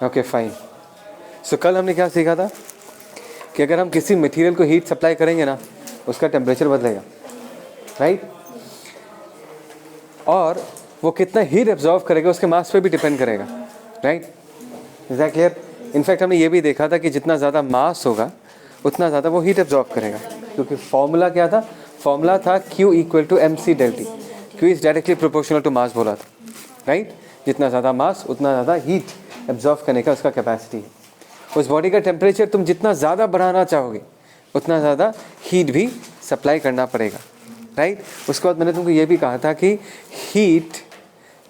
Okay fine. सो कल हमने क्या सीखा था कि अगर हम किसी मटेरियल को हीट सप्लाई करेंगे ना, उसका टेम्परेचर बदलेगा, राइट? और वो कितना हीट एब्जॉर्व करेगा उसके मास पे भी डिपेंड करेगा, right? Is that clear? In fact हमने ये भी देखा था कि जितना ज़्यादा मास होगा उतना ज़्यादा वो हीट एब्जॉर्व करेगा, क्योंकि फॉर्मूला क्या था? फॉर्मूला था Q equal to MC del T। Q is directly proportional to mass बोला था, राइट? जितना ज़्यादा मास उतना ज़्यादा हीट एब्जॉर्व करने का उसका कैपेसिटी है। उस बॉडी का टेम्परेचर तुम जितना ज़्यादा बढ़ाना चाहोगे उतना ज़्यादा हीट भी सप्लाई करना पड़ेगा, राइट? उसके बाद मैंने तुमको ये भी कहा था कि हीट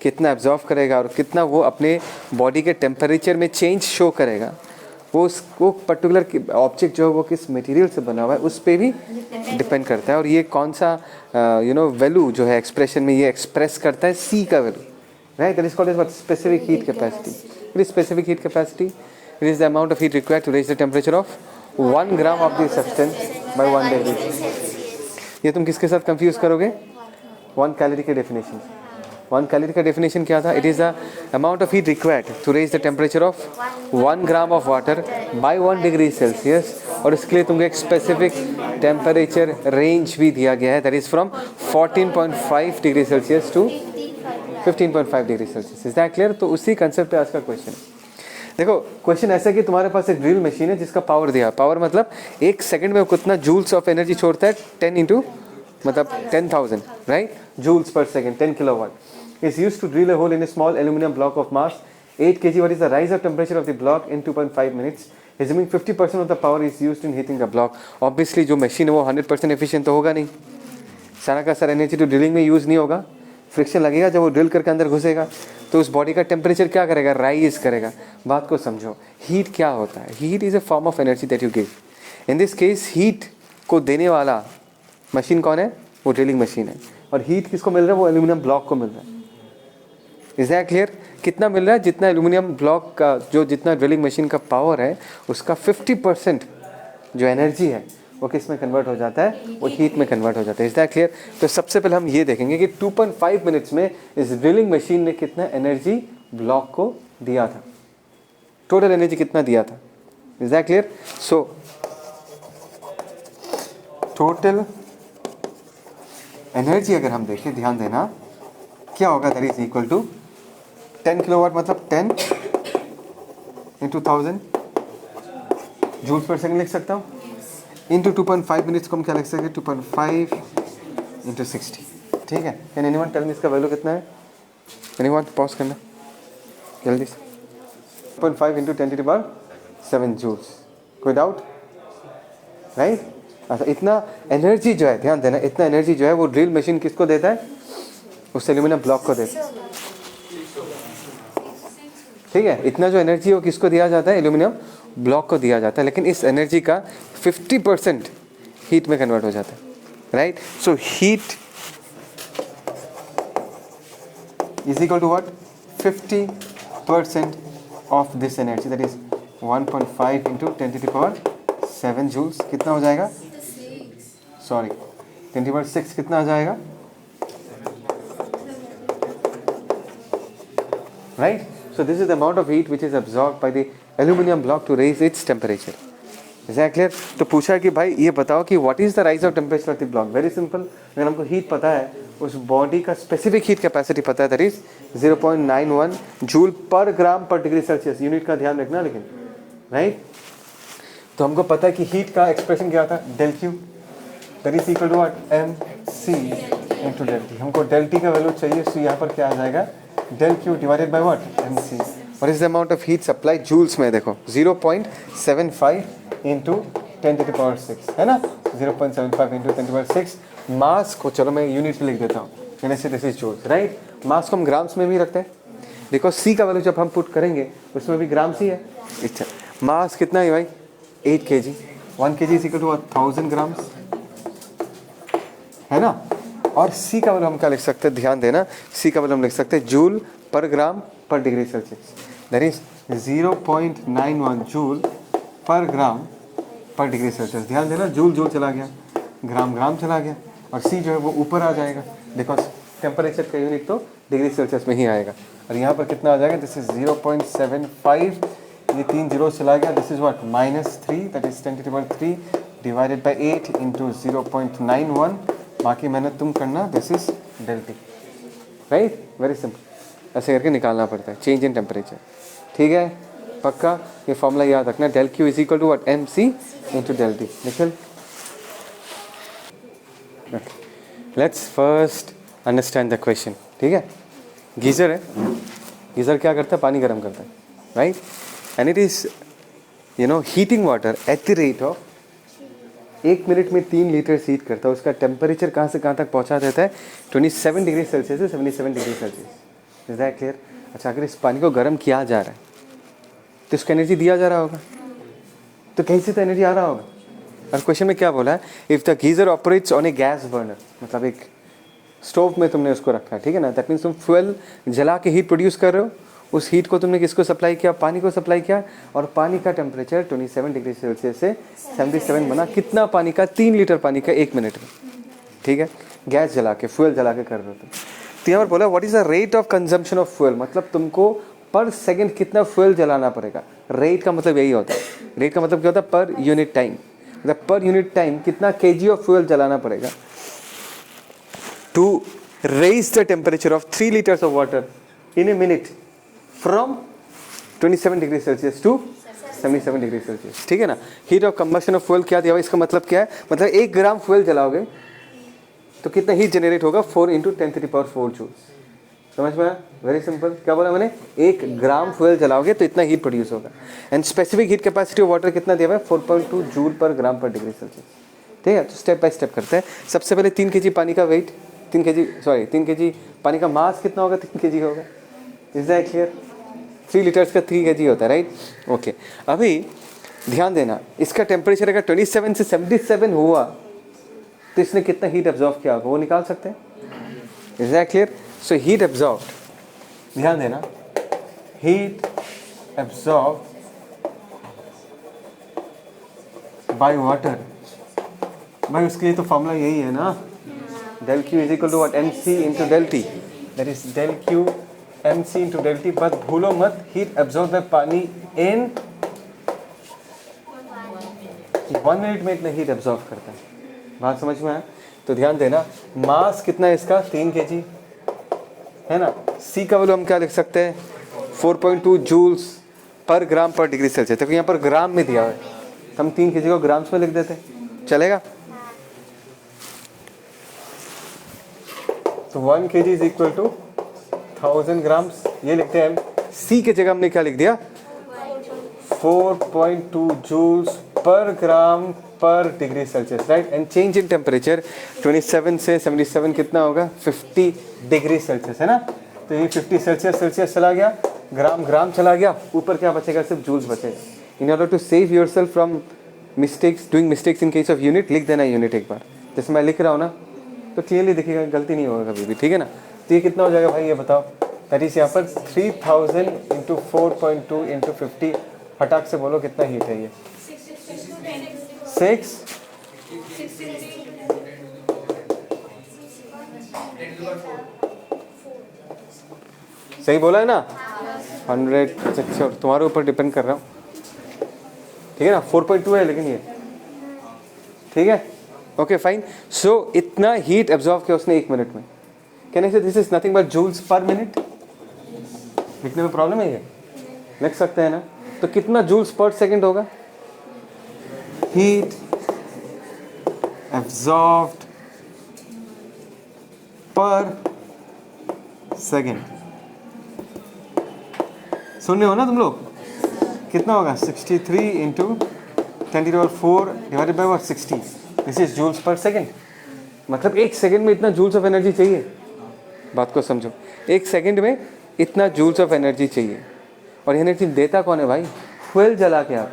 कितना एब्जॉर्व करेगा और कितना वो अपने बॉडी के टेम्परेचर में चेंज शो करेगा, वो पर्टिकुलर ऑब्जेक्ट जो है वो किस मटेरियल से बना हुआ है उस पर भी डिपेंड करता है। और ये कौन सा वैल्यू जो है एक्सप्रेशन में ये एक्सप्रेस करता है, C का value, right? That is called as what? Specific heat capacity. What is specific heat capacity? It is the amount of heat required to raise the temperature of 1 gram of the substance by 1 degree. ये तुम किसके साथ confuse करोगे? 1 calorie के definition. 1 calorie का definition क्या था? It is the amount of heat required to raise the temperature of 1 gram of water by 1 degree Celsius. और इसके लिए तुमको एक स्पेसिफिक टेम्परेचर रेंज भी दिया गया है, that is from 14.5 degree Celsius to 15.5 degree Celsius. Is that clear? तो उसी कंसेप्ट पे आज का क्वेश्चन है। देखो क्वेश्चन ऐसा है कि तुम्हारे पास एक ड्रिल मशीन है जिसका पावर दिया, पावर मतलब एक सेकंड में कितना जूल्स ऑफ एनर्जी छोड़ता है, 10 इंटू मतलब 10,000, right? Joules per second, 10 kilowatt is used to drill a hole in a small aluminum block of mass 8 kg. What is the rise of temperature of the block in 2.5 minutes? Assuming 50% of the power is used in heating the block. Obviously जो machine है वो 100% efficient तो होगा नहीं, सारा का सारा energy तो ड्रिलिंग में यूज़ नहीं होगा, फ्रिक्शन लगेगा जब वो ड्रिल करके अंदर घुसेगा, तो उस बॉडी का टेम्परेचर क्या करेगा? राइज करेगा। बात को समझो, हीट क्या होता है? Heat is a form of energy that you give. In this case heat को देने वाला मशीन कौन है? वो ड्रिलिंग मशीन है। और हीट किसको मिल रहा है? वो एल्यूमिनियम ब्लॉक को मिल रहा है। Is that clear? कितना मिल रहा है? जितना एल्यूमिनियम ब्लॉक का जो जितना ड्रिलिंग मशीन का पावर है उसका 50% जो एनर्जी है वो किस में कन्वर्ट हो जाता है? वो हीट में कन्वर्ट हो जाता है। Is that clear? तो सबसे पहले हम ये देखेंगे कि 2.5 मिनट्स में इस ड्रिलिंग मशीन ने कितना एनर्जी ब्लॉक को दिया था, टोटल एनर्जी कितना दिया था। Is that clear? So total energy अगर हम देखें, ध्यान देना, क्या होगा? That is equal to 10 kilowatt मतलब 10 इंटू 1000 जूल्स पर सेकंड लिख सकता हूँ, इंटू 2.5 मिनट्स को हम क्या लिख सकते हैं? 2.5 इंटू 60। ठीक है? कैन एनीवन टेल मी इसका वैल्यू कितना है? एनीवन पॉज करना जल्दी से। 2.5 इंटू 10⁻7 जूल्स। कोई डाउट? राइट? अच्छा, इतना एनर्जी जो है, ध्यान देना, इतना एनर्जी जो है वो ड्रिल मशीन किसको देता है? उस एल्यूमिनियम ब्लॉक को देता है। ठीक है? इतना जो एनर्जी है वो किसको दिया जाता है? एल्यूमिनियम ब्लॉक को दिया जाता है। लेकिन इस एनर्जी का 50% हीट में कन्वर्ट हो जाता है, right? So heat is equal to what? 50% of this energy, that is 1.5 into 10⁻7 joules. कितना हो जाएगा? सॉरी 10⁻6 कितना आ जाएगा? Right? So this is the amount of heat which is absorbed by the aluminum block to raise its temperature. Is that clear? तो पूछा कि भाई ये बताओ कि what is the rise of temperature of the block? Very simple. अगर हमको heat पता है, उस बॉडी का स्पेसिफिक हीट कैपेसिटी पता है, that is 0.91 joule per gram per degree Celsius. Unit का ध्यान रखना लेकिन, राइट? तो हमको पता है कि हीट का एक्सप्रेशन क्या था? Del Q, that is equal to what? MC into del T। हमको del T का वैल्यू चाहिए, तो यहाँ पर क्या आ जाएगा? del Q divided by what? MC। What is the amount of heat supply? Joules में देखो 0.75 into 10⁻6 है ना? 0.75 into 10⁻6। मास को चलो मैं यूनिट में लिख देता हूँ, यानी से दिस इज जूल्स, राइट? मास को हम ग्राम्स में भी रखते हैं। देखो C का वैल्यू जब हम पुट करेंगे उसमें भी ग्राम्स ही है। अच्छा, मास कितना है भाई? 8 kg। 1 kg is equal to 1000 grams, है ना? और C का वैल्यू हम क्या लिख सकते हैं? ध्यान देना, C का वैल्यू हम लिख सकते हैं joule per gram per degree Celsius, that is 0.91 joule per gram per degree Celsius. ध्यान देना, जूल जूल चला गया, ग्राम ग्राम चला गया, और C जो है वो ऊपर आ जाएगा, बिकॉज टेम्परेचर का यूनिट तो डिग्री सेल्सियस में ही आएगा। और यहाँ पर कितना आ जाएगा? दिस इज 0.75 ये 3 जीरो चला गया, this is what -3, that is 10⁻³ divided by 8 into 0.91, बाकी मेहनत तुम करना, this is ∆T, right, very simple, ऐसे करके निकालना पड़ता है चेंज इन टेम्परेचर, ठीक है, पक्का ये फॉर्मूला याद रखना, ∆Q is equal to what mc into ∆T, निकल। Let's first understand the question, ठीक है, गीज़र है, गीज़र क्या करता है, पानी गर्म करता है, right, and it is heating water at the rate of 1 minute में 3 लीटर हीट करता है, उसका टेम्परेचर कहाँ से कहाँ तक पहुँचा देता है, 27 डिग्री सेल्सियस से 77 degree Celsius, is that clear. अच्छा, अगर इस पानी को गर्म किया जा रहा है तो इसको एनर्जी दिया जा रहा होगा, तो कहीं से तो एनर्जी आ रहा होगा, और क्वेश्चन में क्या बोला है, if the geyser operates on A gas burner, मतलब एक स्टोव में तुमने उसको रखा है, ठीक है ना, दैट मीन्स तुम फ्यूल जला के हीट प्रोड्यूस कर रहे हो, उस हीट को तुमने किसको सप्लाई किया, पानी को सप्लाई किया, और पानी का टेम्परेचर 27 डिग्री सेल्सियस से 77 बना, कितना पानी का, 3 लीटर पानी का 1 मिनट में, ठीक है, गैस जला के फ्यूल जला के कर रहे हो। तो यहाँ पर बोला what is the rate of consumption of fuel, मतलब तुमको पर सेकेंड कितना फ्यूल जलाना पड़ेगा, रेट का मतलब यही होता है, रेट का मतलब क्या होता है, पर यूनिट टाइम, मतलब पर यूनिट टाइम कितना kg ऑफ फ्यूल जलाना पड़ेगा to raise the temperature of 3 liters of water in a minute from 27 degree Celsius to 77 degree Celsius, ठीक है ना। Heat of combustion of fuel क्या दिया हुआ, इसका मतलब क्या है, मतलब 1 ग्राम फ्यूल जलाओगे तो कितना हीट जनरेट होगा, 4 × 10⁴ जूल्स, समझ में आया, वेरी सिंपल। क्या बोला मैंने, 1 ग्राम फ्यूल जलाओगे तो इतना हीट प्रोड्यूस होगा, and specific heat capacity of water कितना दिया हुआ है, 4.2 joule per gram per degree Celsius, ठीक है। तो स्टेप बाय स्टेप करते हैं। सबसे पहले 3 kg पानी का वेट, 3 kg पानी का मास कितना होगा, 3 kg होगा, इज दैट क्लियर। 3 लीटर्स का 3 kg होता है, राइट, ओके। अभी ध्यान देना, इसका टेम्परेचर अगर 27 से 77 हुआ तो इसने कितना हीट एब्जॉर्व किया होगा, वो निकाल सकते हैं, is that clear. So heat absorb, ध्यान देना, हीट एब्जॉर्ब बाय वाटर, भाई उसके लिए तो फॉर्मूला यही है ना, ∆Q is equal to what mc into ∆T, that is ∆Q mc into ∆T, but भूलो मत हीट एब्जॉर्ब बाय पानी इन 1 मिनट में इतना हीट एब्जॉर्ब करता है, बात समझ में आया। तो ध्यान देना, मास कितना है इसका, 3 kg है ना, C का वैल्यू हम क्या लिख सकते हैं, 4.2 जूल्स पर ग्राम पर डिग्री सेल्सियस, देखो यहाँ पर ग्राम में दिया हुआ है, हम 3 kg को ग्राम्स में लिख देते हैं, चलेगा। तो 1 kg is equal to 1000 grams, ये लिखते हैं हम। C की जगह हमने क्या लिख दिया, 4.2 जूल्स पर gram per degree Celsius, right, and change in temperature 27 से 77 कितना होगा, 50 डिग्री सेल्सियस, है ना। तो ये 50 सेल्सियस चला गया, ग्राम चला गया, ऊपर क्या बचेगा, सिर्फ जूल्स बचेगा। In order to save yourself from mistakes, doing mistakes in case of unit, लिख देना यूनिट एक बार, जैसे मैं लिख रहा हूँ ना, तो क्लियरली दिखेगा, गलती नहीं होगा कभी भी, ठीक है ना। तो ये कितना हो जाएगा भाई, ये बताओ, दैट इज यहाँ पर 3000 इंटू 4.2 इंटू 50, फटाक से बोलो कितना हीट है ये, 6 सही बोला है ना, 100, अच्छा तुम्हारे ऊपर डिपेंड कर रहा हूँ, ठीक है ना, 4.2 है लेकिन ये, ठीक है, ओके फाइन। सो इतना हीट एब्जॉर्व किया उसने 1 मिनट में, can I say this is nothing but joules per minute, लिखने में प्रॉब्लम है, ये लिख सकते हैं ना। तो कितना जूल्स पर सेकंड होगा, हीट एब्जॉर्ब्ड पर सेकंड, सुन रहे हो ना तुम लोग, कितना होगा, 63 into 10⁴ divided by what, 60, this is joules per second, मतलब 1 सेकंड में इतना जूल्स ऑफ एनर्जी चाहिए, बात को समझो, 1 सेकंड में इतना जूल्स ऑफ एनर्जी चाहिए, और एनर्जी देता कौन है भाई, फ्यूल जला के आप,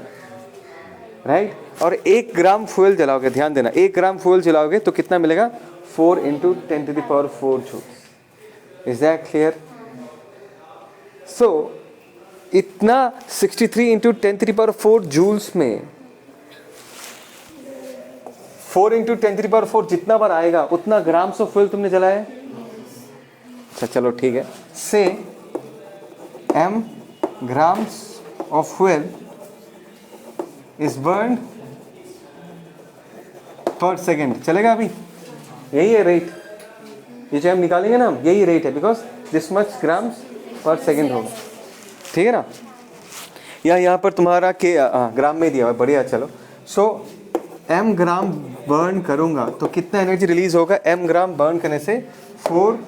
राइट। और 1 ग्राम फ्यूल जलाओगे, ध्यान देना, 1 ग्राम फ्यूल जलाओगे तो कितना मिलेगा, 4 × 10⁴ जूल्स, इज दैट क्लियर। सो इतना 63 × 10⁴ जूल्स में 4 × 10⁴ जितना बार आएगा उतना ग्राम्स ऑफ फ्यूल तुमने जलाया। अच्छा चलो ठीक है, से m grams of fuel is burn पर सेकेंड। चलेगा अभी? यही है रेट, ये जो हम निकालेंगे ना, यही रेट है, बिकॉज दिस मच ग्राम्स पर सेकेंड होगा। ठीक है ना? या यहाँ पर तुम्हारा के ग्राम में दिया हुआ है, बढ़िया। चलो, सो m ग्राम बर्न करूँगा तो कितना एनर्जी रिलीज होगा? m ग्राम बर्न करने से 4,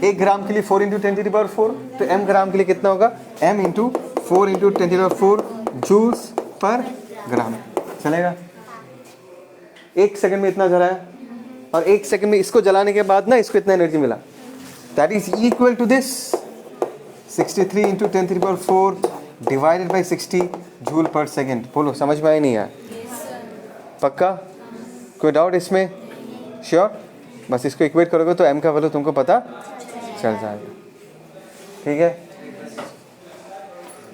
1 ग्राम के लिए 4 × 10⁴, तो m ग्राम के लिए कितना होगा? m × 4 × 10⁴ जूल्स पर ग्राम। चलेगा? 1 सेकंड में इतना जलाया, और 1 सेकंड में इसको जलाने के बाद ना इसको इतना एनर्जी मिला, that is equal to this 63 × 10⁴ divided by 60 joule per second. बोलो, समझ में आया नहीं यार? पक्का? कोई डाउट इसमें? श्योर? बस इसको इक्वेट करोगे तो m का वैल्यू तुमको पता चल जाएगा। ठीक है?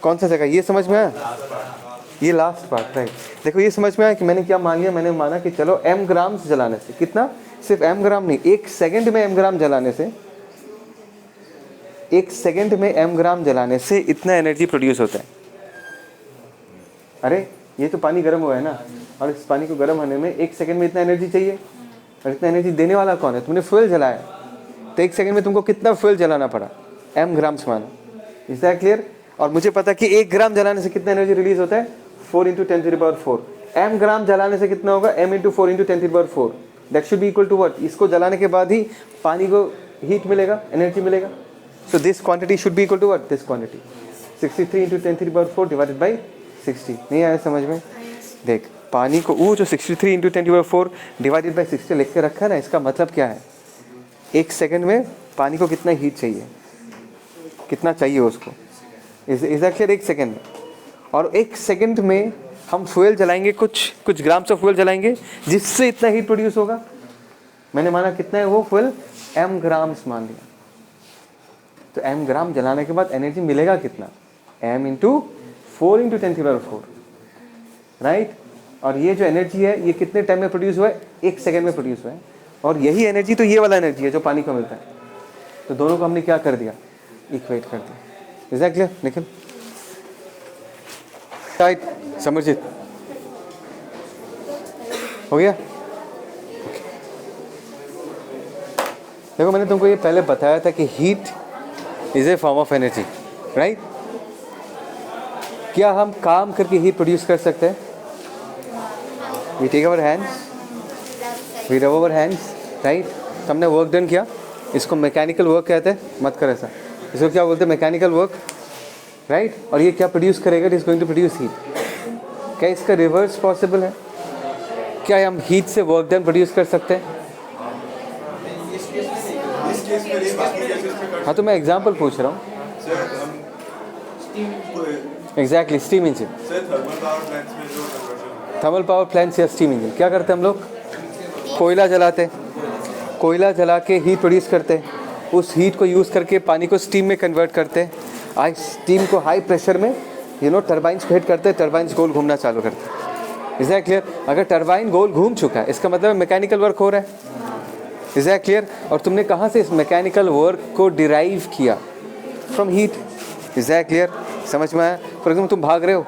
कौन सा जगह ये समझ में आया? ये लास्ट पार्ट, राइट। देखो, ये समझ में आया कि मैंने क्या मान लिया? मैंने माना कि चलो m ग्राम जलाने से कितना, सिर्फ m ग्राम नहीं, 1 सेकंड में m ग्राम जलाने से, 1 सेकंड में m ग्राम जलाने से इतना एनर्जी प्रोड्यूस होता है। अरे ये तो पानी गर्म हुआ है ना, और इस पानी को गर्म होने में 1 सेकंड में इतना एनर्जी चाहिए, और इतना एनर्जी देने वाला कौन है? तुमने फ्यूल जलाया, तो 1 सेकंड में तुमको कितना फ्यूल जलाना पड़ा? m ग्राम्स माना। Is that clear? और मुझे पता कि 1 ग्राम जलाने से कितना एनर्जी रिलीज होता है? 4 × 10⁴। m ग्राम जलाने से कितना होगा? m × 4 × 10⁴। That should be equal to what? इसको जलाने के बाद ही पानी को हीट मिलेगा, एनर्जी मिलेगा। So this quantity should be equal to what? This quantity 63 × 10⁴ divided by 60। नहीं आया समझ में? देख, पानी को वो जो 63 × 10⁴ डिवाइडेड बाई 60 लिख के रखा है ना, इसका मतलब क्या है? 1 सेकंड में पानी को कितना हीट चाहिए, कितना चाहिए उसको। Is that clear? 1 सेकंड में। और 1 सेकंड में हम फ्यूल जलाएंगे, कुछ ग्राम्स ऑफ फ्यूल जलाएंगे, जिससे इतना हीट प्रोड्यूस होगा। मैंने माना कितना है वो फ्यूल? m ग्राम्स मान लिया। तो m ग्राम जलाने के बाद एनर्जी मिलेगा कितना? m × 4 × 10⁴, right. और ये जो एनर्जी है ये कितने टाइम में प्रोड्यूस हुआ है? 1 सेकंड में प्रोड्यूस हुआ है। और यही एनर्जी तो ये वाला एनर्जी है जो पानी को मिलता है। तो दोनों को हमने क्या कर दिया? इक्वेट कर दिया। Is that clear Nikhil? Right Samarjeet, हो गया? देखो, मैंने तुमको ये पहले बताया था कि heat is a form of energy, right. क्या हम काम करके हीट प्रोड्यूस कर सकते हैं? We take our hands, we rub our hands, right. तो हमने वर्क डन किया, इसको मैकेनिकल वर्क कहते हैं। मत कर ऐसा, इसको क्या बोलते हैं? Mechanical work, right. और ये क्या प्रोड्यूस करेगा? It is going to produce heat. क्या इसका रिवर्स पॉसिबल है? क्या हम हीट से वर्क डन प्रोड्यूस कर सकते हैं? हाँ, तो मैं एग्जांपल पूछ रहा हूँ। Exactly, steam engine, thermal power plants या स्टीम इंजन। क्या करते हैं हम लोग? कोयला जलाते, कोयला जला के हीट प्रोड्यूस करते, उस हीट को यूज़ करके पानी को स्टीम में कन्वर्ट करते। स्टीम को हाई प्रेशर में टर्बाइंस को हिट करते, टर्बाइंस गोल घूमना चालू करते। Is that clear? अगर टर्बाइन गोल घूम चुका है, इसका मतलब मैकेनिकल वर्क हो रहा है। Is that clear? और तुमने कहाँ से इस मैकेनिकल वर्क को डिराइव किया? From heat. Is that clear? समझ में आया? फॉर एग्जाम्पल, तुम भाग रहे हो,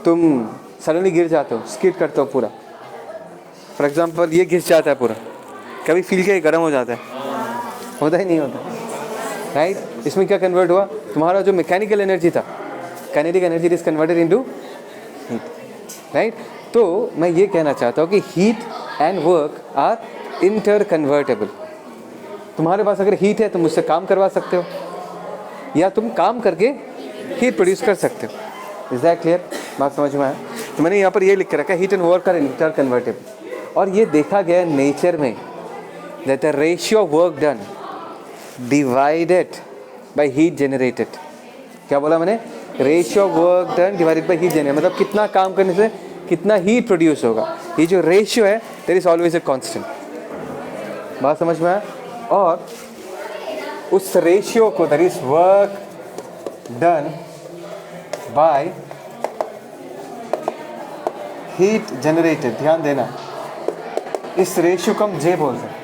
तुम सडनली गिर जाते हो, स्किड करते हो पूरा। फॉर एग्जाम्पल, ये घिस जाता है पूरा, कभी फील किया गर्म हो जाता है? होता ही नहीं होता, राइट। इसमें क्या कन्वर्ट हुआ? तुम्हारा जो मैकेनिकल एनर्जी था, kinetic energy, is converted into heat, right. तो मैं ये कहना चाहता हूँ कि heat and work are interconvertible. तुम्हारे पास अगर हीट है, तुम मुझसे काम करवा सकते हो, या तुम काम करके हीट प्रोड्यूस कर सकते हो। Is that clear? बात समझ में आया? तो मैंने यहाँ पर ये लिख के रखा है, heat and work are interconvertible. और ये देखा गया नेचर में, that the ratio of work done divided by heat generated. क्या बोला मैंने? Ratio of work done divided by heat generated, मतलब कितना काम करने से कितना हीट प्रोड्यूस होगा। ये जो रेशियो है, there is always a constant. बात समझ में आया? और उस रेशियो को, that is work done by heat generated, ध्यान देना, इस रेशियो को हम जे बोलते हैं।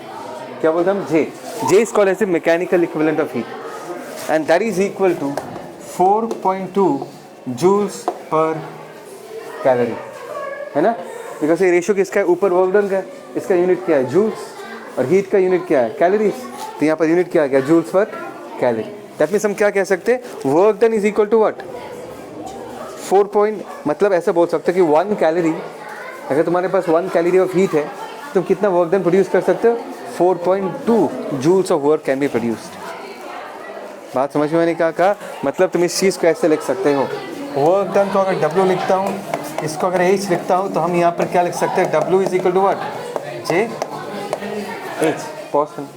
क्या बोलते हैं हम? J. J is called as a mechanical equivalent of heat, and that is equal to 4.2 joules per calorie, है ना, बिकॉज ये रेशियो किसका है, ऊपर वर्क डन का है, इसका यूनिट क्या है, जूल्स, और हीट का यूनिट क्या है, कैलोरीज, तो यहाँ पर यूनिट क्या है, joules per calorie. That means हम क्या कह सकते हैं, work done is equal to what, 4 point, मतलब ऐसा बोल सकते हो कि 1 कैलोरी, अगर तुम्हारे पास 1 कैलोरी ऑफ हीट है, तुम कितना वर्क डन प्रोड्यूस कर सकते हो, 4.2 joules of work can be produced. बात समझ में मैंने क्या कहा, मतलब तुम इस चीज़ को ऐसे लिख सकते हो, वर्क डन को अगर W लिखता हूँ, इसको अगर H लिखता हूँ, तो हम यहाँ पर क्या लिख सकते हैं, W is equal to what, J H। Pause करना,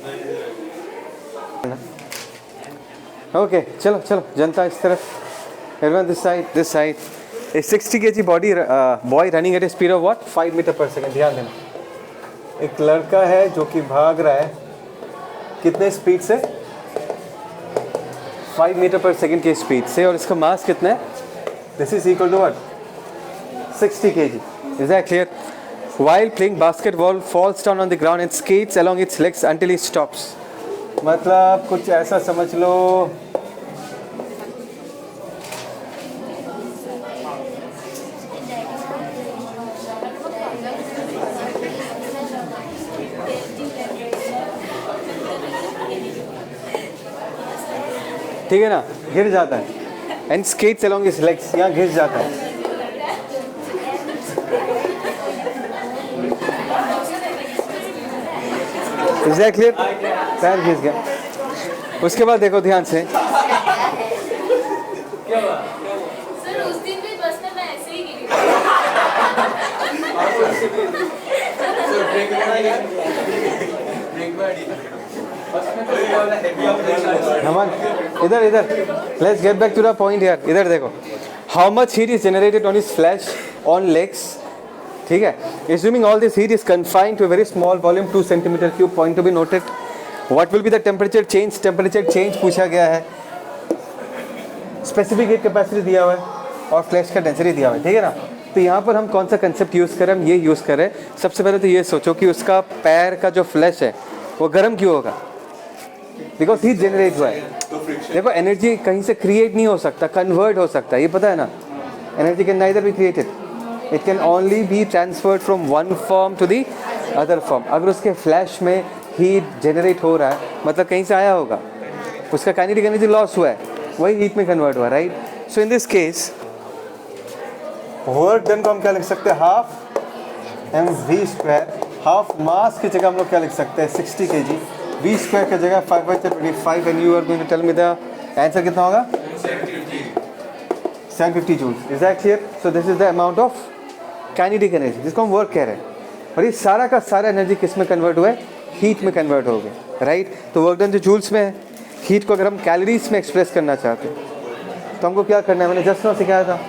ओके, चलो चलो, जनता इस तरफ, everyone this side, a 60 kg body boy running at a speed of what, 5 metre पर सेकेंड। ध्यान देना, एक लड़का है जो कि भाग रहा है कितने स्पीड से, 5 मीटर पर सेकेंड के स्पीड से, और इसका मास कितना है, this is equal to what, 60 kg। Is that clear? While playing basketball falls down on the ground and skates along its legs until he stops। मतलब कुछ ऐसा समझ लो, ठीक है ना, गिर जाता है, and skates along his legs, यहाँ घिस जाता है। Is that clear? पैर घिस गया। उसके बाद देखो ध्यान से, सर उस दिन भी बस में मैं ऐसे ही गिरी। नमन इधर इधर, let's get back to the point here. इधर देखो, how much heat is generated on his flesh on legs, ठीक है, assuming all this heat is confined to a very small volume 2 centimeter cube, point to be noted, what will be the temperature change, temperature change पूछा गया है, specific heat capacity दिया हुआ है और flash का डेंसिटी दिया हुआ है, ठीक है ना। तो यहाँ पर हम कौन सा कंसेप्ट यूज़ करें, हम ये यूज़ करें, सबसे पहले तो ये सोचो कि उसका पैर का जो फ्लैश है वो गर्म क्यों होगा, बिकॉज हीट जनरेट हुआ है। देखो एनर्जी कहीं से क्रिएट नहीं हो सकता, कन्वर्ट हो सकता है, ये पता है ना, energy can neither be created, it can only be transferred from one form to the other form. अगर उसके फ्लैश में हीट जनरेट हो रहा है, मतलब कहीं से आया होगा, उसका काइनेटिक एनर्जी लॉस हुआ है, वही हीट में कन्वर्ट हुआ, right. So in this case work done को हम क्या लिख सकते हैं, हाफ mv², हाफ मास की जगह हम लोग क्या लिख सकते हैं, 60 kg, v स्क्वायर की जगह 5/25, and you are going to tell me the answer कितना होगा, 750 joules. Is that clear? So this is the amount of kinetic energy जिसको हम वर्क कह रहे हैं, और ये सारा का सारा एनर्जी किस में कन्वर्ट हुआ है, हीट में कन्वर्ट हो गया, राइट। तो वर्क डन जो जूल्स में है, हीट को अगर हम कैलोरीज में एक्सप्रेस करना चाहते हैं तो हमको क्या करना है, मैंने जस्ट नाउ सिखाया था,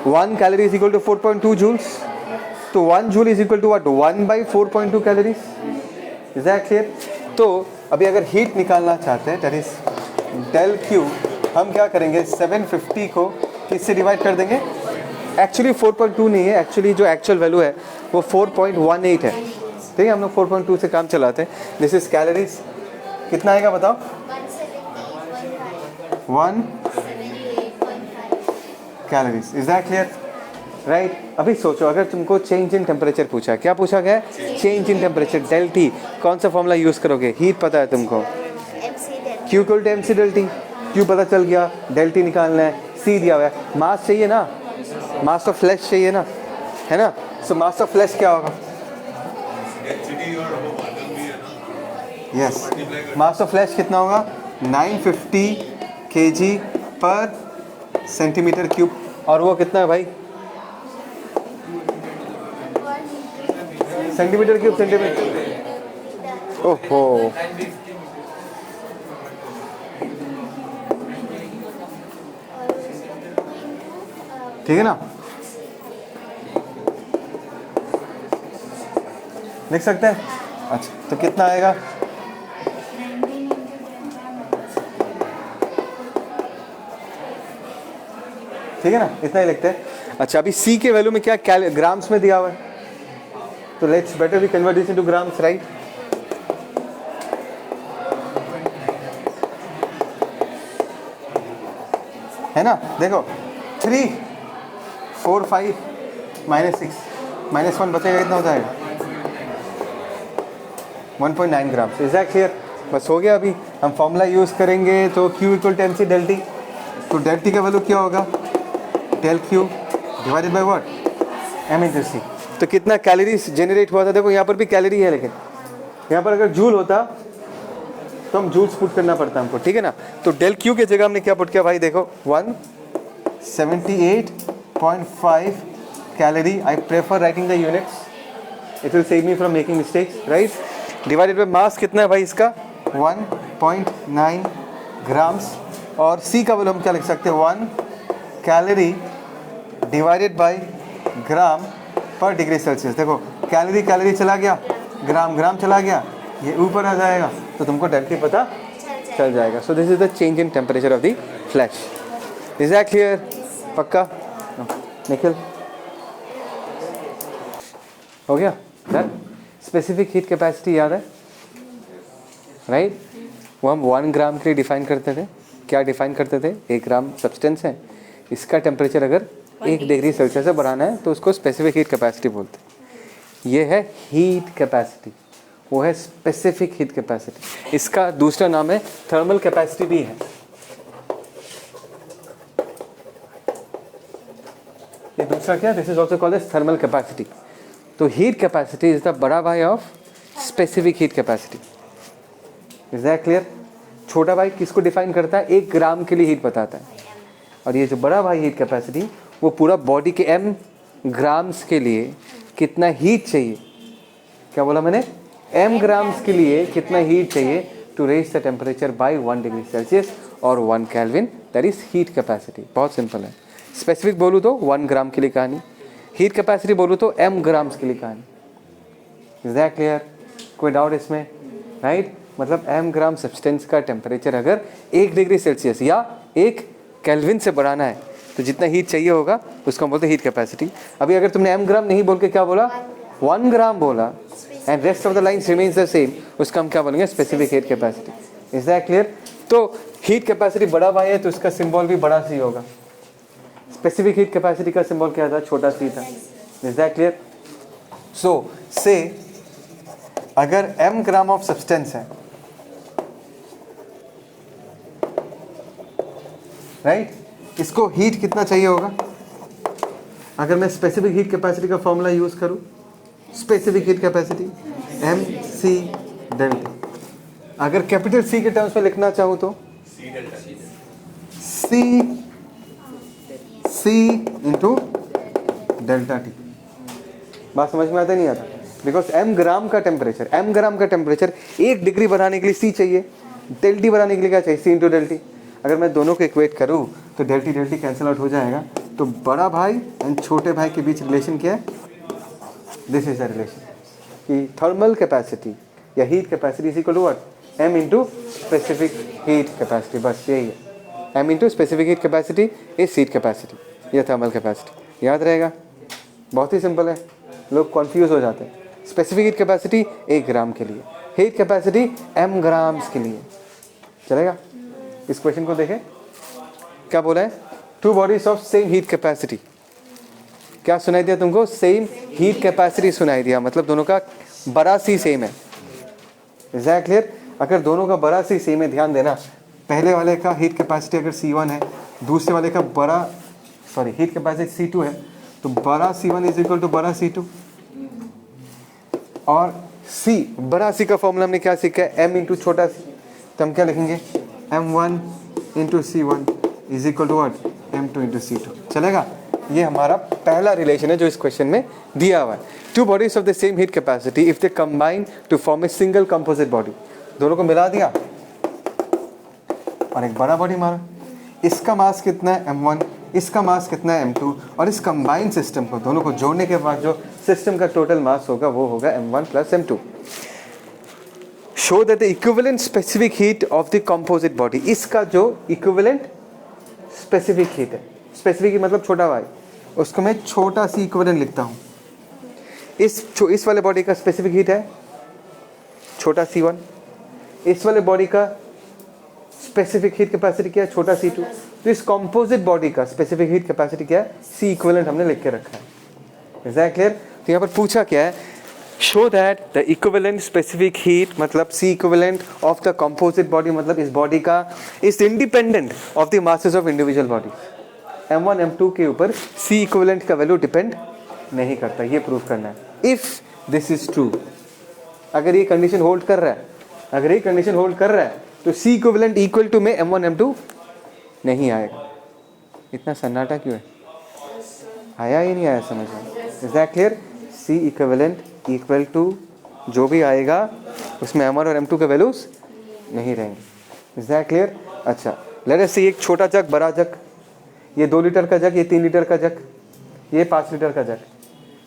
1 calorie is equal to 4.2 joules, तो 1 joule is equal to what, 1/4.2 calories. Is that clear? तो अभी अगर हीट निकालना चाहते हैं, दैट इज डेल क्यू, हम क्या करेंगे, 750 को किससे डिवाइड कर देंगे, एक्चुअली 4.2 नहीं है, एक्चुअली जो एक्चुअल वैल्यू है वो 4.18 है, ठीक है, हम लोग 4.2 से काम चलाते हैं। दिस इज कैलोरीज, कितना आएगा बताओ, 178.5 calories. Is that clear? Right. अभी सोचो, अगर तुमको चेंज इन टेम्परेचर पूछा, क्या पूछा गया, change in temperature, del T, कौन सा फॉर्मूला यूज़ करोगे, हीट पता है तुमको, Q equal to MC delta T, Q पता चल गया, डेल टी निकालना है, C दिया हुआ है, मास चाहिए ना, मास ऑफ फ्लैश चाहिए ना, है ना। सो मास ऑफ फ्लैश क्या होगा, यस, मास ऑफ फ्लैश कितना होगा, 950 kg पर सेंटीमीटर क्यूब, और वो कितना है भाई, सेंटीमीटर क्यूब, सेंटीमीटर, ओहो, ठीक है ना, लिख सकते हैं। अच्छा, तो कितना आएगा, ठीक है ना, इतना ही लिखते हैं। अच्छा, अभी C के वैल्यू में क्या ग्राम्स में दिया हुआ है, तो let's better we convert this into grams, right. है ना, देखो 3 4 5 -6 -1 बचेगा, कितना हो जाएगा 1.9 ग्राम। Is that clear? बस हो गया। अभी हम फॉर्मूला यूज़ करेंगे तो Q equal to MC delta T. तो डेल टी का वैल्यू क्या होगा, delta Q divided by what, M into C। तो कितना कैलोरीज जनरेट हुआ था, देखो यहाँ पर भी कैलोरी है, लेकिन यहाँ पर अगर जूल होता तो हम जूल्स पुट करना पड़ता हमको, ठीक है ना। तो डेल Q की जगह हमने क्या पुट किया भाई, देखो 178.5 calorie. I prefer writing the units, it will save me from making mistakes, right. Divided by mass कितना है भाई इसका, 1.9 ग्राम्स। और C का वैल्यू हम क्या लिख सकते हैं, 1 calorie divided by gram per degree Celsius. देखो कैलोरी कैलोरी चला गया, ग्राम ग्राम चला गया, ये ऊपर आ जाएगा, तो तुमको डेल्टी पता चल जाएगा। सो this is the change in temperature of the flash. Is that clear? पक्का? निखिल हो गया डन? स्पेसिफिक हीट कैपेसिटी याद है, राइट? वो हम 1 ग्राम के लिए डिफाइन करते थे। क्या डिफाइन करते थे, 1 ग्राम सब्सटेंस है, इसका टेम्परेचर अगर 1 डिग्री सेल्सियस से बढ़ाना है तो उसको स्पेसिफिक हीट कैपेसिटी बोलते हैं। ये है हीट कैपेसिटी, वो है स्पेसिफिक हीट कैपेसिटी। इसका दूसरा नाम है थर्मल कैपेसिटी भी है। ये दूसरा क्या, this is also called as thermal capacity. तो हीट कैपेसिटी इज द बड़ा भाई of specific heat capacity. Is that clear? छोटा भाई किसको डिफाइन करता है, 1 ग्राम के लिए हीट बताता है, और ये जो बड़ा भाई हीट कैपेसिटी वो पूरा बॉडी के m ग्राम्स के लिए कितना हीट चाहिए, क्या बोला मैंने, m ग्राम्स के लिए कितना हीट चाहिए to raise the temperature by 1 degree Celsius और 1 Kelvin, that is heat capacity. बहुत सिंपल है। स्पेसिफिक बोलूँ तो 1 ग्राम के लिए कहानी, हीट कैपेसिटी बोलूँ तो m ग्राम्स के लिए कहानी। Is that clear? कोई डाउट इसमें, राइट? मतलब m ग्राम सब्सटेंस का टेम्परेचर अगर 1 डिग्री सेल्सियस या 1 केल्विन से बढ़ाना है तो जितना हीट चाहिए होगा उसको हम बोलते हैं हीट कैपेसिटी। अभी अगर तुमने m ग्राम नहीं बोल के क्या बोला, 1 ग्राम बोला, and rest of the lines remains the same, उसका हम क्या बोलेंगे, specific heat capacity. Is that clear? तो हीट कैपेसिटी बड़ा भाई है तो उसका सिंबल भी बड़ा सी होगा। स्पेसिफिक हीट कैपेसिटी का सिंबल क्या था, छोटा सी था। Is that clear? सो से अगर m ग्राम ऑफ सब्सटेंस है, राइट, इसको हीट कितना चाहिए होगा, अगर मैं स्पेसिफिक हीट कैपेसिटी का फॉर्मूला यूज करूं, specific heat capacity MC delta. अगर कैपिटल C के टर्म्स में लिखना चाहूं तो C इंटू डेल्टा टी। बात समझ में आता नहीं आता? बिकॉज m ग्राम का टेम्परेचर 1 डिग्री बढ़ाने के लिए C चाहिए, डेल टी बढ़ाने के लिए क्या चाहिए, C इंटू डेल टी। अगर मैं दोनों को इक्वेट करूं तो डेल टी कैंसिल आउट हो जाएगा। तो बड़ा भाई एंड छोटे भाई के बीच रिलेशन क्या है, दिस इज द रिलेशन कि थर्मल कैपेसिटी या heat capacity is equal to what, m into specific heat capacity. बस यही है, m into specific heat capacity is heat capacity या थर्मल कैपेसिटी। याद रहेगा, बहुत ही सिंपल है, लोग कन्फ्यूज हो जाते हैं। स्पेसिफिक हीट कैपेसिटी 1 ग्राम के लिए, हीट कैपेसिटी m ग्राम्स के लिए। चलेगा? इस क्वेश्चन को देखें, क्या बोला है, 2 bodies of same heat capacity. क्या सुनाई दिया तुमको, सेम हीट कैपेसिटी सुनाई दिया, मतलब दोनों का बड़ा सी सेम है। Is that clear? अगर दोनों का बड़ा सी सेम है, ध्यान देना, पहले वाले का हीट कैपेसिटी अगर C1 है, दूसरे वाले का हीट कैपेसिटी C2 है, तो बड़ा C1 इज इक्वल टू बड़ा C2। और C, बड़ा C का फॉर्मूला हमने क्या सीखा है, m इंटू छोटा c। तो हम क्या लिखेंगे, m1 into C1 is equal to what, m2 into C2। चलेगा? ये हमारा पहला रिलेशन है जो इस क्वेश्चन में दिया हुआ है। 2 bodies of the same heat capacity if they combine to form a single composite body. दोनों को मिला दिया और एक बड़ा बॉडी मारा। इसका मास कितना है, m1, इसका मास कितना है, m2, और इस कंबाइंड सिस्टम को दोनों को जोड़ने के बाद जो सिस्टम का टोटल मास होगा वो होगा m1 plus m2। Show that the equivalent specific heat of the composite body. इसका जो इक्विवेलेंट स्पेसिफिक हीट है, स्पेसिफिक मतलब छोटा भाई, उसको मैं छोटा सी इक्विवेलेंट लिखता हूँ। इस वाले बॉडी का स्पेसिफिक हीट है छोटा C1, इस वाले बॉडी का स्पेसिफिक हीट कैपेसिटी क्या है, छोटा C2। तो इस कंपोजिट बॉडी का स्पेसिफिक हीट कैपेसिटी क्या है, C इक्विवेलेंट हमने लिख के रखा है। Is that clear? तो यहाँ पर पूछा क्या है, show that the equivalent specific heat मतलब C equivalent of the composite body मतलब इस बॉडी का is independent of the masses of individual body. M1 M2 के ऊपर C इक्विवेलेंट का वैल्यू डिपेंड नहीं करता, ये प्रूव करना है। इफ दिस इज ट्रू, अगर ये कंडीशन होल्ड कर रहा है, अगर ये कंडीशन होल्ड कर रहा है तो C इक्विवेलेंट इक्वल टू में M1 M2 नहीं आएगा। इतना सन्नाटा क्यों है, आया ही नहीं आया समझ में? Is that clear? C equivalent equal to जो भी आएगा उसमें M1 और M2 के वैल्यूज नहीं रहेंगे। Is that clear? अच्छा, लेट अस सी एक छोटा जग, बड़ा जग, ये 2 लीटर का जग, ये 3 लीटर का जग, ये 5 लीटर का जग।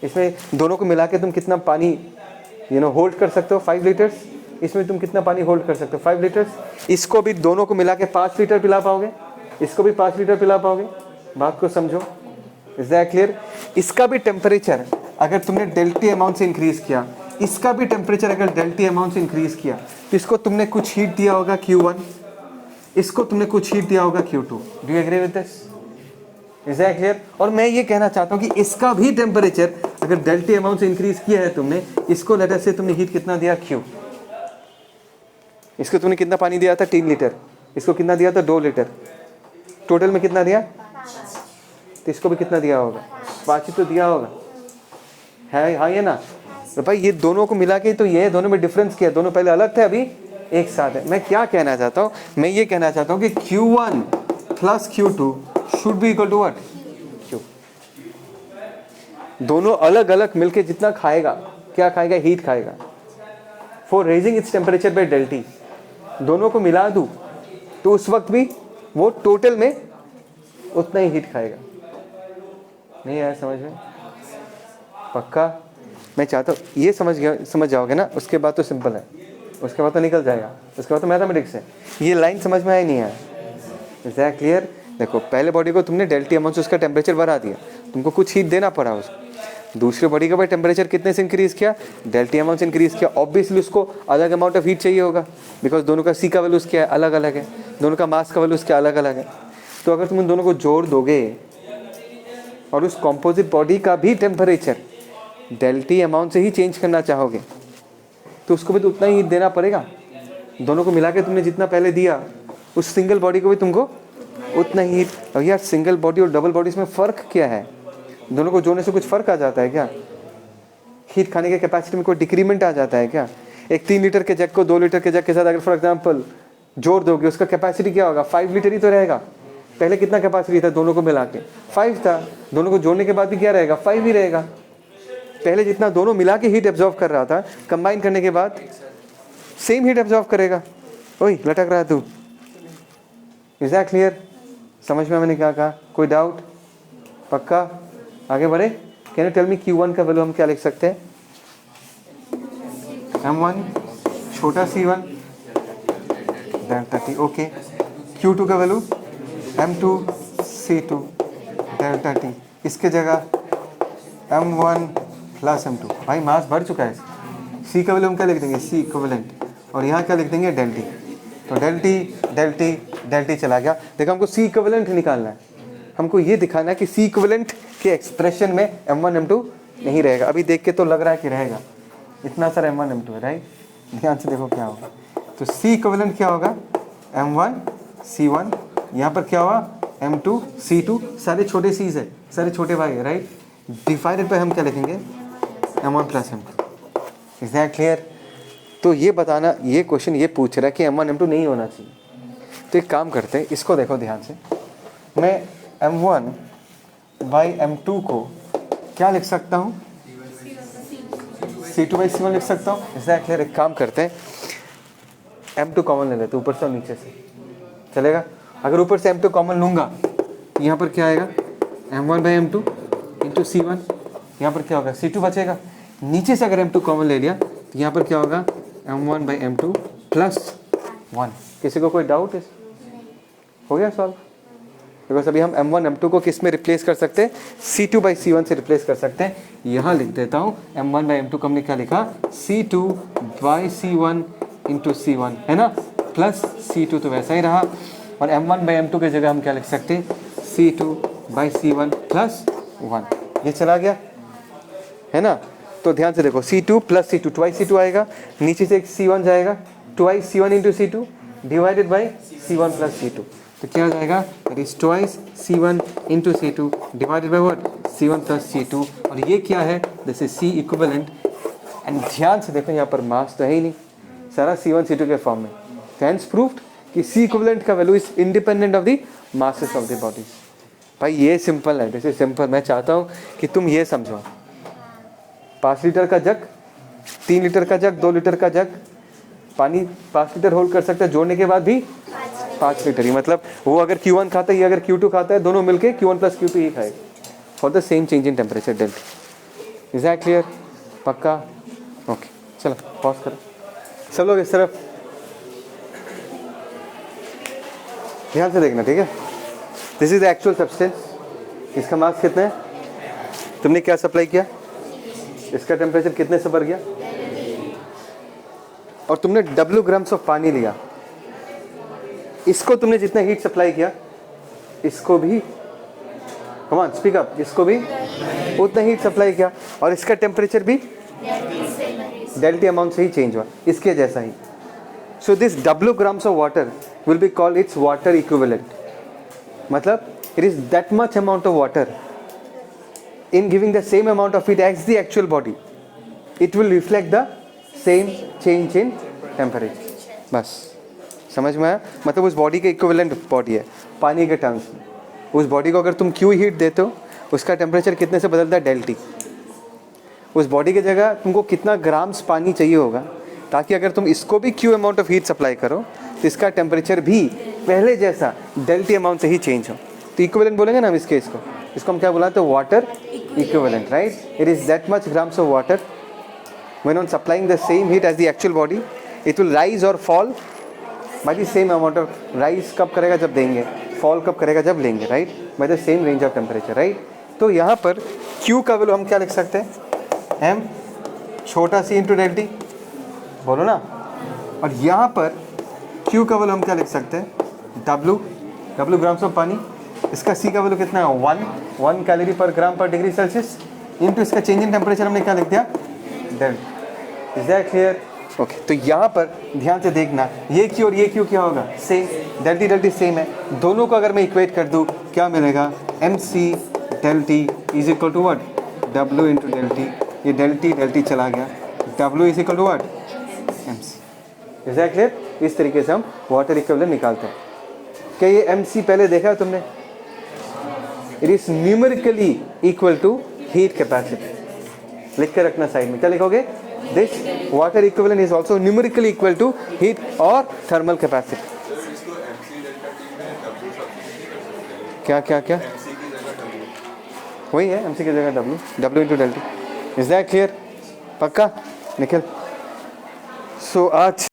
इसमें दोनों को मिला के तुम कितना पानी होल्ड कर सकते हो, 5 लीटर्स। इसमें तुम कितना पानी होल्ड कर सकते हो, 5 लीटर्स। इसको भी दोनों को मिला के 5 लीटर पिला पाओगे, इसको भी 5 लीटर पिला पाओगे। बात को समझो। Is that clear? इसका भी टेम्परेचर अगर तुमने डेल्टी अमाउंट से इंक्रीज किया, इसका भी टेम्परेचर अगर डेल्टी अमाउंट से इंक्रीज किया, तो इसको तुमने कुछ हीट दिया होगा Q1, इसको तुमने कुछ हीट दिया होगा Q2। Do you agree with this? Is that clear? और मैं ये कहना चाहता हूँ कि इसका भी टेम्परेचर अगर डेल्टी अमाउंट से इंक्रीज किया है तुमने, इसको लेटर से तुमने हीट कितना दिया, Q। इसको तुमने कितना पानी दिया था, 3 लीटर, इसको कितना दिया था, 2 लीटर, टोटल में कितना दिया, तो इसको भी कितना दिया होगा, 5 ही तो दिया होगा, है? हाँ ये ना? तो भाई ये दोनों को मिला के तो ये दोनों में डिफरेंस क्या है, दोनों पहले अलग थे अभी एक साथ है। मैं क्या कहना चाहता हूँ, मैं ये कहना चाहता हूँ कि Q1 plus Q2 should be equal to what, Q। दोनों अलग अलग मिलके जितना खाएगा, क्या खाएगा, हीट खाएगा। For raising its temperature by delta T, दोनों को मिला दूं तो उस वक्त भी वो टोटल में उतना ही हीट खाएगा। नहीं आया समझ में? पक्का? मैं चाहता हूँ ये समझ जाओगे ना, उसके बाद तो सिंपल है, उसके बाद तो निकल जाएगा, उसके बाद तो मैथमेटिक्स है। ये लाइन समझ में आया नहीं आया? Is that clear? देखो, पहले बॉडी को तुमने डेल्टी अमाउंट से उसका टेम्परेचर बढ़ा दिया, तुमको कुछ हीट देना पड़ा उसको। दूसरे बॉडी का भाई टेम्परेचर कितने से इंक्रीज किया, डेल्टी अमाउंट से इंक्रीज किया। ऑब्वियसली उसको अलग अमाउंट ऑफ हीट चाहिए होगा, बिकॉज दोनों का C का वैल्यूज क्या है, अलग अलग है, दोनों का मास का वैल्यूज क्या अलग अलग है। तो अगर तुम उन दोनों को जोड़ दोगे और उस कॉम्पोजिट बॉडी का भी टेम्परेचर डेल्टी अमाउंट से ही चेंज करना चाहोगे, तो उसको भी तो उतना ही हीट देना पड़ेगा। दोनों को मिला के तुमने जितना पहले दिया, उस सिंगल बॉडी को भी तुमको उतना ही हीट। अब यार सिंगल बॉडी और डबल बॉडीज में फ़र्क क्या है? दोनों को जोड़ने से कुछ फ़र्क आ जाता है क्या? हीट खाने के कैपेसिटी में कोई डिक्रीमेंट आ जाता है क्या? एक 3 लीटर के जग को 2 लीटर के जग के साथ अगर फॉर एग्जांपल जोड़ दोगे, उसका कैपेसिटी क्या होगा, 5 लीटर ही तो रहेगा। पहले कितना कैपेसिटी था दोनों को मिला के, 5 था। दोनों को जोड़ने के बाद भी क्या रहेगा, 5 ही रहेगा। पहले जितना दोनों मिला के हीट एब्जॉर्व कर रहा था, कंबाइन करने के बाद सेम हीट एब्जॉर्व करेगा। ओए लटक रहा है तू। Is that clear? समझ में मैंने क्या कहा? कोई डाउट? पक्का? आगे बढ़े? Can you tell me Q1 का वैल्यू हम क्या लिख सकते हैं? M1 छोटा C1 delta T। Okay. Q2 का value M2 C2 delta T। इसके जगह M1 प्लस M2। भाई मास बढ़ चुका है। C का वैल्यू हम क्या लिख देंगे, C इक्विवेलेंट, और यहाँ क्या लिख देंगे, डेल्टी। तो डेल्टी डेल्टी डेल्टी चला गया। देखो हमको C इक्विवेलेंट निकालना है, हमको ये दिखाना है कि C इक्विवेलेंट के एक्सप्रेशन में M1 M2 नहीं रहेगा। अभी देख के तो लग रहा है कि रहेगा, इतना सारा M1 M2 है, राइट? ध्यान से देखो क्या होगा। तो C इक्विवेलेंट क्या होगा, M1 C1, यहाँ पर क्या होगा, M2 C2, सारे छोटे C's है, सारे छोटे भाई है, राइट? डिवाइडेड पे हम क्या लिखेंगे, M1 plus M2। Is that clear? तो ये बताना, ये क्वेश्चन ये पूछ रहा है कि M1 M2 नहीं होना चाहिए। तो एक काम करते हैं, इसको देखो ध्यान से। मैं M1 बाई M2 को क्या लिख सकता हूँ, C2 बाई C1 लिख सकता हूँ। Is that clear? एक काम करते हैं, M2 कॉमन ले लेते, ऊपर से और नीचे से, चलेगा? अगर ऊपर से M2 कॉमन लूँगा तो यहाँ पर क्या आएगा, M1 by M2 into C1। यहाँ पर क्या होगा, C2 बचेगा। नीचे से अगर M2 कॉमन ले लिया तो यहाँ पर क्या होगा, M1 बाई M2 प्लस 1। किसी को कोई डाउट है? हो गया सॉल्व? बिकॉज अभी हम M1 M2 को किस में रिप्लेस कर सकते हैं, C2 बाई C1 से रिप्लेस कर सकते हैं। यहाँ लिख देता हूँ M1 बाई M2 को हमने क्या लिखा, C2 by C1 into C1, है ना? प्लस C2 तो वैसा ही रहा, और M1/M2 की जगह हम क्या लिख सकते हैं, C2/C1 प्लस 1, ये चला गया है ना। तो ध्यान से देखो, C2 plus C2, twice C2 आएगा, नीचे से एक C1 जाएगा, twice C1 into C2 divided by C1 plus C2, तो क्या आ जाएगा, that is twice C1 into C2 divided by what, C1 plus C2, और ये क्या है, this is C equivalent. And ध्यान से देखो यहाँ पर मास तो है ही नहीं, सारा C1 C2 के फॉर्म में, हैंस प्रूव्ड कि C इक्विवेलेंट का value is independent of the masses of the bodies. भाई ये सिंपल है, दिस इज सिंपल। मैं चाहता हूँ कि तुम ये समझो, 5 लीटर का जग, 3 लीटर का जग, 2 लीटर का जग, पानी 5 लीटर होल्ड कर सकता है, जोड़ने के बाद भी 5 लीटर ही, मतलब वो अगर Q1 खाता है, ये अगर Q2 खाता है, दोनों मिलके Q1 प्लस Q2 ही खाएगा for the same change in temperature delta. Is that clear? पक्का? ओके, चलो पॉज करो सब लोग इस तरफ ध्यान से देखना, ठीक है। This is the actual substance, इसका मास कितना है, तुमने क्या सप्लाई किया, इसका टेम्परेचर कितने से बढ़ गया, और तुमने W ग्राम्स ऑफ पानी लिया, इसको तुमने जितना हीट सप्लाई किया, इसको भी, कम ऑन स्पीक अप, इसको भी उतना हीट सप्लाई किया, और इसका टेम्परेचर भी डेल्टी अमाउंट से ही चेंज हुआ, इसके जैसा ही। So this W grams of water will be called its water equivalent, मतलब it is that much amount of water in giving the same amount of heat as the actual body, it will reflect the same change in temperature। बस समझ में आया, मतलब उस body के equivalent body है पानी के टर्म्स में। उस बॉडी को अगर तुम Q हीट देते हो, उसका टेम्परेचर कितने से बदलता है, डेल्टी। उस बॉडी की जगह तुमको कितना ग्राम्स पानी चाहिए होगा, ताकि अगर तुम इसको भी Q amount of heat supply करो तो इसका टेम्परेचर भी पहले जैसा डेल्टी अमाउंट से ही चेंज हो। तो इक्विवेलेंट बोलेंगे ना हम इसको हम क्या बुलाते हैं, water equivalent, right? It is that much grams of water when on supplying the same heat as the actual body, it will rise or fall by the same amount of, rise कब करेगा जब देंगे, fall कब करेगा जब लेंगे, right? By the same range of temperature, right? तो यहाँ पर Q का वैल्यू हम क्या लिख सकते हैं, M छोटा c इंटू डेल्टी, बोलो ना। और यहाँ पर Q का वैल्यू हम क्या लिख सकते हैं, W ग्राम्स ऑफ पानी, इसका C का वैल्यू कितना है, 1 कैलोरी पर gram per degree Celsius, into इसका चेंज इन टेम्परेचर हमने क्या लिख दिया, delta. Is that clear? Okay, तो यहाँ पर ध्यान से देखना, ये Q और ये Q क्या होगा, सेम, डेल्टी सेम है, दोनों को अगर मैं इक्वेट कर दूँ क्या मिलेगा, MC delta T is equal to what, W into delta T, ये डेल्टी चला गया, W is equal to what, MC। Is that clear? इस तरीके से हम वाटर इक्विवेलेंट निकालते हैं। क्या ये MC पहले देखा है तुमने, it is numerically equal to heat capacity, लिख के रखना साइड में, क्या लिखोगे, this water equivalent is also numerically equal to heat और थर्मल कैपेसिटी। क्या वही है, MC की जगह W into delta T. Is that clear? पक्का निखिल? सो आज